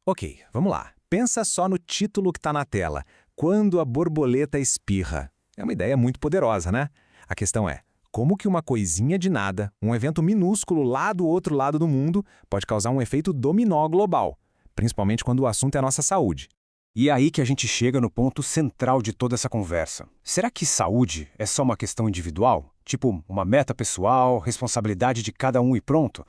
Ok, vamos lá. Pensa só no título que está na tela. Quando a borboleta espirra. É uma ideia muito poderosa, né? A questão é, como que uma coisinha de nada, um evento minúsculo lá do outro lado do mundo, pode causar um efeito dominó global, principalmente quando o assunto é a nossa saúde? E é aí que a gente chega no ponto central de toda essa conversa. Será que saúde é só uma questão individual? Tipo, uma meta pessoal, responsabilidade de cada um e pronto?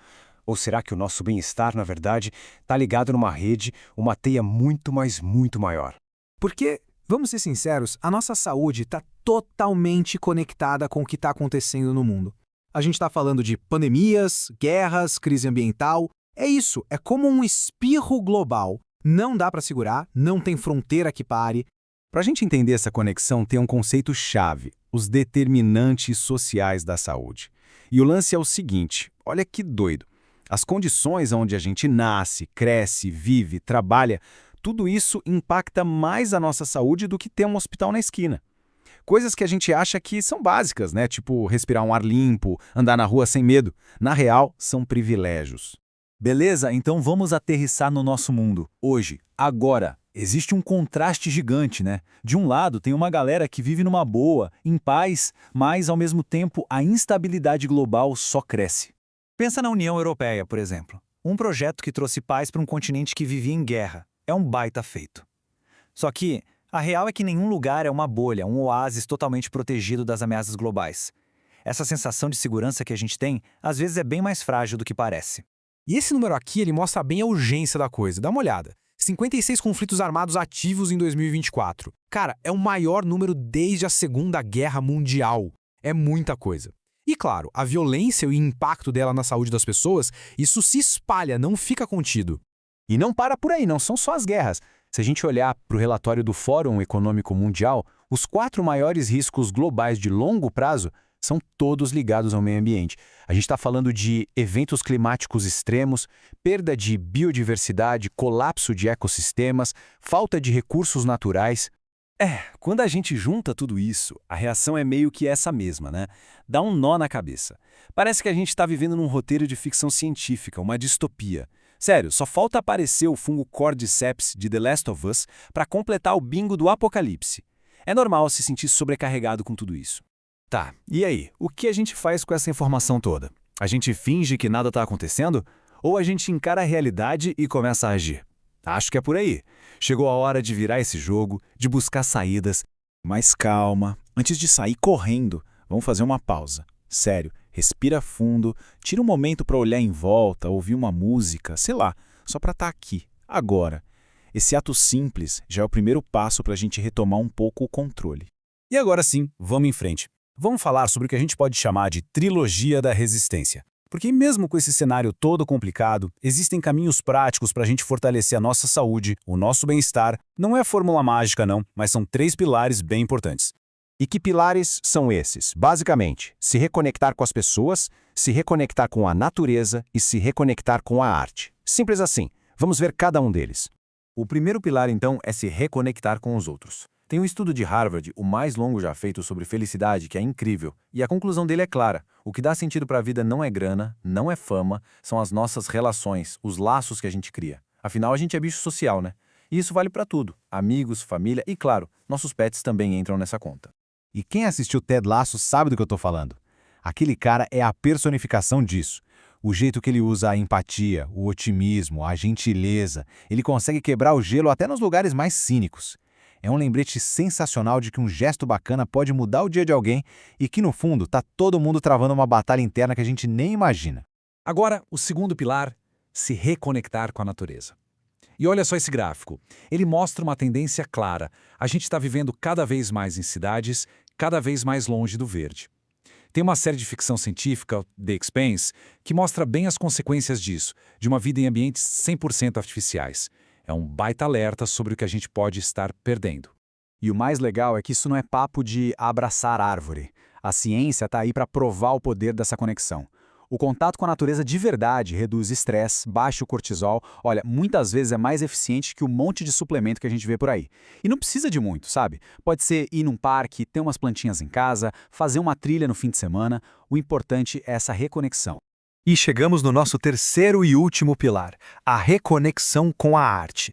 Ou será que o nosso bem-estar, na verdade, está ligado numa rede, uma teia muito, mas muito maior? Porque, vamos ser sinceros, a nossa saúde está totalmente conectada com o que está acontecendo no mundo. A gente está falando de pandemias, guerras, crise ambiental. É isso, é como um espirro global. Não dá para segurar, não tem fronteira que pare. Para a gente entender essa conexão, tem um conceito-chave, os determinantes sociais da saúde. E o lance é o seguinte, olha que doido. As condições onde a gente nasce, cresce, vive, trabalha, tudo isso impacta mais a nossa saúde do que ter um hospital na esquina. Coisas que a gente acha que são básicas, né? Tipo respirar um ar limpo, andar na rua sem medo. Na real, são privilégios. Beleza, então vamos aterrissar no nosso mundo, hoje, agora. Existe um contraste gigante, né? De um lado, tem uma galera que vive numa boa, em paz, mas, ao mesmo tempo, a instabilidade global só cresce. Pensa na União Europeia, por exemplo. Um projeto que trouxe paz para um continente que vivia em guerra. É um baita feito. Só que a real é que nenhum lugar é uma bolha, um oásis totalmente protegido das ameaças globais. Essa sensação de segurança que a gente tem, às vezes é bem mais frágil do que parece. E esse número aqui, ele mostra bem a urgência da coisa. Dá uma olhada. 56 conflitos armados ativos em 2024. Cara, é o maior número desde a Segunda Guerra Mundial. É muita coisa. E claro, a violência e o impacto dela na saúde das pessoas, isso se espalha, não fica contido. E não para por aí, não são só as guerras. Se a gente olhar para o relatório do Fórum Econômico Mundial, os 4 maiores riscos globais de longo prazo são todos ligados ao meio ambiente. A gente está falando de eventos climáticos extremos, perda de biodiversidade, colapso de ecossistemas, falta de recursos naturais. Quando a gente junta tudo isso, a reação é meio que essa mesma, né? Dá um nó na cabeça. Parece que a gente está vivendo num roteiro de ficção científica, uma distopia. Sério, só falta aparecer o fungo Cordyceps de The Last of Us para completar o bingo do apocalipse. É normal se sentir sobrecarregado com tudo isso. Tá, e aí? O que a gente faz com essa informação toda? A gente finge que nada está acontecendo? Ou a gente encara a realidade e começa a agir? Acho que é por aí. Chegou a hora de virar esse jogo, de buscar saídas. Mas calma, antes de sair correndo, vamos fazer uma pausa. Sério, respira fundo, tira um momento para olhar em volta, ouvir uma música, sei lá, só para estar aqui, agora. Esse ato simples já é o primeiro passo para a gente retomar um pouco o controle. E agora sim, vamos em frente. Vamos falar sobre o que a gente pode chamar de trilogia da resistência. Porque mesmo com esse cenário todo complicado, existem caminhos práticos para a gente fortalecer a nossa saúde, o nosso bem-estar. Não é fórmula mágica não, mas são 3 pilares bem importantes. E que pilares são esses? Basicamente, se reconectar com as pessoas, se reconectar com a natureza e se reconectar com a arte. Simples assim. Vamos ver cada um deles. O primeiro pilar, então, é se reconectar com os outros. Tem um estudo de Harvard, o mais longo já feito sobre felicidade, que é incrível, e a conclusão dele é clara. O que dá sentido para a vida não é grana, não é fama, são as nossas relações, os laços que a gente cria. Afinal, a gente é bicho social, né? E isso vale para tudo. Amigos, família e, claro, nossos pets também entram nessa conta. E quem assistiu Ted Lasso sabe do que eu estou falando. Aquele cara é a personificação disso. O jeito que ele usa a empatia, o otimismo, a gentileza, ele consegue quebrar o gelo até nos lugares mais cínicos. É um lembrete sensacional de que um gesto bacana pode mudar o dia de alguém e que, no fundo, tá todo mundo travando uma batalha interna que a gente nem imagina. Agora, o segundo pilar, se reconectar com a natureza. E olha só esse gráfico. Ele mostra uma tendência clara. A gente está vivendo cada vez mais em cidades, cada vez mais longe do verde. Tem uma série de ficção científica, The Expanse, que mostra bem as consequências disso, de uma vida em ambientes 100% artificiais. É um baita alerta sobre o que a gente pode estar perdendo. E o mais legal é que isso não é papo de abraçar árvore. A ciência está aí para provar o poder dessa conexão. O contato com a natureza de verdade reduz estresse, baixa o cortisol. Olha, muitas vezes é mais eficiente que o monte de suplemento que a gente vê por aí. E não precisa de muito, sabe? Pode ser ir num parque, ter umas plantinhas em casa, fazer uma trilha no fim de semana. O importante é essa reconexão. E chegamos no nosso terceiro e último pilar, a reconexão com a arte.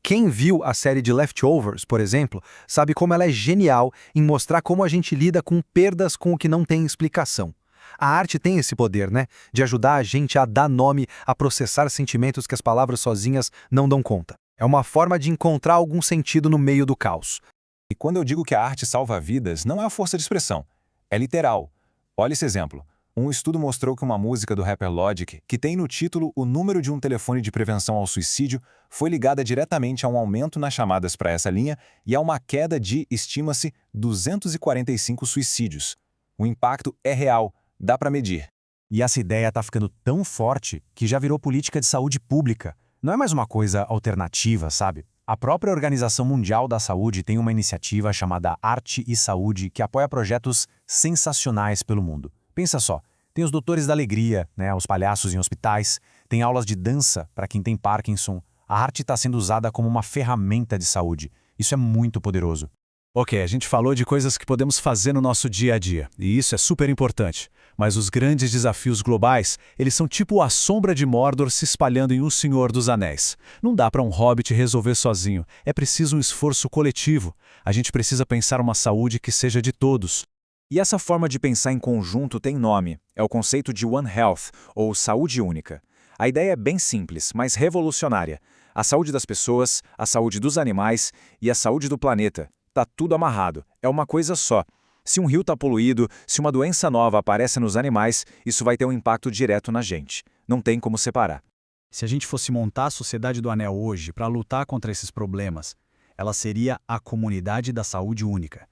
Quem viu a série de Leftovers, por exemplo, sabe como ela é genial em mostrar como a gente lida com perdas com o que não tem explicação. A arte tem esse poder, né? De ajudar a gente a dar nome, a processar sentimentos que as palavras sozinhas não dão conta. É uma forma de encontrar algum sentido no meio do caos. E quando eu digo que a arte salva vidas, não é a força de expressão. É literal. Olha esse exemplo. Um estudo mostrou que uma música do rapper Logic, que tem no título o número de um telefone de prevenção ao suicídio, foi ligada diretamente a um aumento nas chamadas para essa linha e a uma queda de, estima-se, 245 suicídios. O impacto é real, dá para medir. E essa ideia está ficando tão forte que já virou política de saúde pública. Não é mais uma coisa alternativa, sabe? A própria Organização Mundial da Saúde tem uma iniciativa chamada Arte e Saúde que apoia projetos sensacionais pelo mundo. Pensa só, tem os doutores da alegria, né, os palhaços em hospitais, tem aulas de dança para quem tem Parkinson. A arte está sendo usada como uma ferramenta de saúde. Isso é muito poderoso. Ok, a gente falou de coisas que podemos fazer no nosso dia a dia, e isso é super importante. Mas os grandes desafios globais, eles são tipo a sombra de Mordor se espalhando em O Senhor dos Anéis. Não dá para um hobbit resolver sozinho, é preciso um esforço coletivo. A gente precisa pensar uma saúde que seja de todos. E essa forma de pensar em conjunto tem nome. É o conceito de One Health, ou saúde única. A ideia é bem simples, mas revolucionária. A saúde das pessoas, a saúde dos animais e a saúde do planeta. Tá tudo amarrado. É uma coisa só. Se um rio está poluído, se uma doença nova aparece nos animais, isso vai ter um impacto direto na gente. Não tem como separar. Se a gente fosse montar a Sociedade do Anel hoje para lutar contra esses problemas, ela seria a Comunidade da Saúde Única.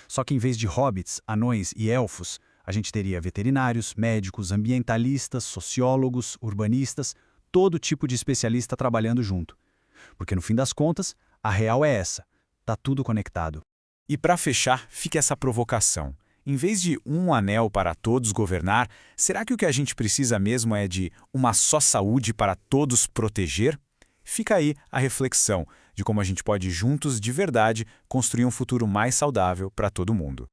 Só que em vez de hobbits, anões e elfos, a gente teria veterinários, médicos, ambientalistas, sociólogos, urbanistas, todo tipo de especialista trabalhando junto. Porque no fim das contas, a real é essa. Tá tudo conectado. E para fechar, fica essa provocação. Em vez de um anel para todos governar, será que o que a gente precisa mesmo é de uma só saúde para todos proteger? Fica aí a reflexão de como a gente pode juntos, de verdade, construir um futuro mais saudável para todo mundo.